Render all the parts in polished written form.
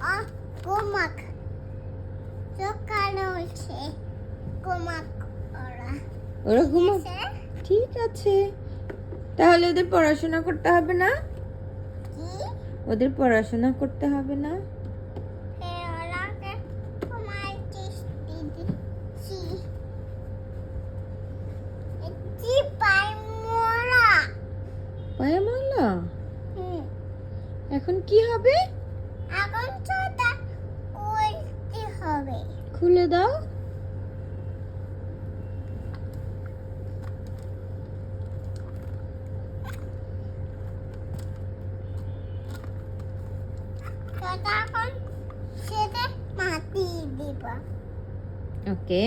Kumak. Sokalo uঠছে kumak ওরা। ওরা ঘুমা ঠিক আছে, তাহলে ওদের পড়াশোনা করতে হবে না? কি? ওদের পড়াশোনা করতে হবে না? ওরাকে কুমাইছিস দিদি। এটি পাইমোরা। পায়ামালা এখন কি হবে? এখন সেটা করতে হবে। খুলে দাও। সেটা এখন সেটা মাটি দিব। ওকে,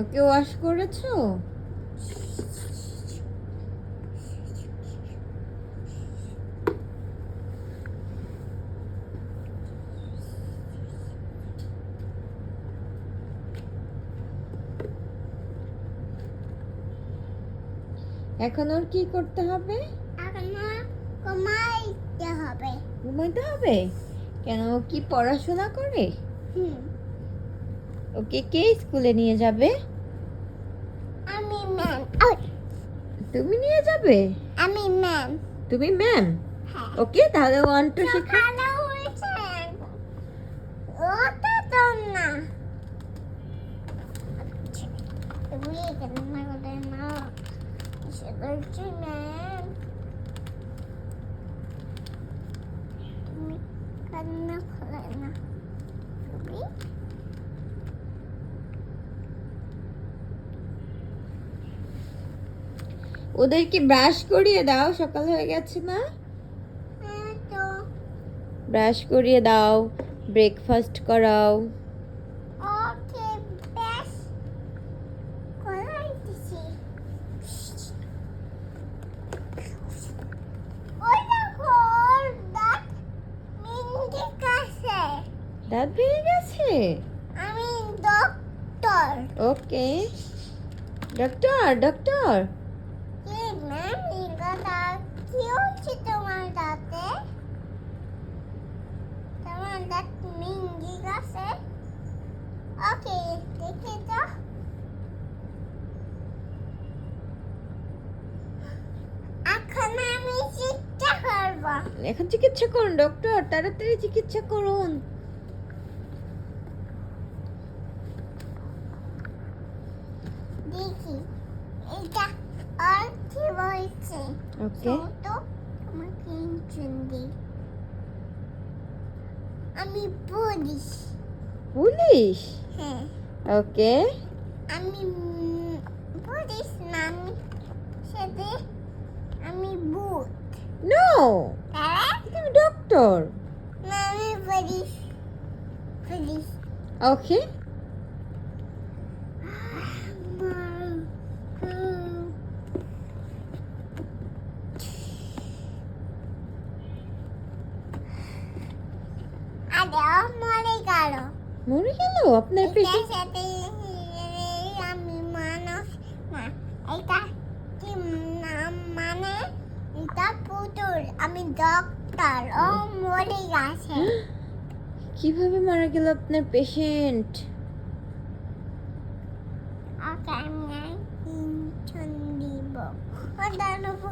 ওকে ওয়াশ করেছো? এখন ওর কি করতে হবে? এখন কমাইতে হবে। ঘুমাইতে হবে? কেন, ও কি পড়াশোনা করে? ওকে কে স্কুলে নিয়ে যাবে? আমি ম্যাম। তুমি নিয়ে যাবে? আমি ম্যাম। তুমি ম্যাম? হ্যাঁ। ওকে, তাহলে 1 2 শেখা। সকালে হয়েছে ওটা তো না। তুমি কেন করে না বলছি ম্যাম, তুমি কান্না করে না। তুমি ওদেরকে ব্রাশ করিয়ে দাও, সকাল হয়ে গেছে না? তো ব্রাশ করিয়ে দাও, ব্রেকফাস্ট করাও। ওকে বেশ করাইতেছি। ওই দেখো দাঁত মিনকে কাছে। দাঁত ভেঙে গেছে? আমি ডক্টর। ওকে, ডক্টর ডক্টর। কি ম্যাম নিগাদা কি হচ্ছে তোমার দাঁতে? তোমার দাঁত মিনকে কাছে। ওকে দেখে তো। এখন আমি চিকিৎসা করব। এখন চিকিৎসা করুন ডক্টর, তাড়াতাড়ি চিকিৎসা করুন। দেখি এটা আর কি বলছে। ওকে, তো তোমাকে ইনজেকশন দিই। আমি পুলিশ। পুলিশ? হ্যাঁ ওকে, আমি পুলিশ নাম সাথে আমি ভূত। নো, তারা তুমি ডক্টর। না আমি পুলিশ। পুলিশ ওকে, আরে মরে গেল। মরে গেল আপনার এটার পেশেন্ট? সাথে আমি মানুষ না, এটা কি নাম মানে এটা পুতুল। আমি ডক্টর। ও মরে গেছে। কিভাবে মারা গেল আপনার পেশেন্ট? ওকে আমি ইনজেকশন দিব। ও দাঁড়াবো।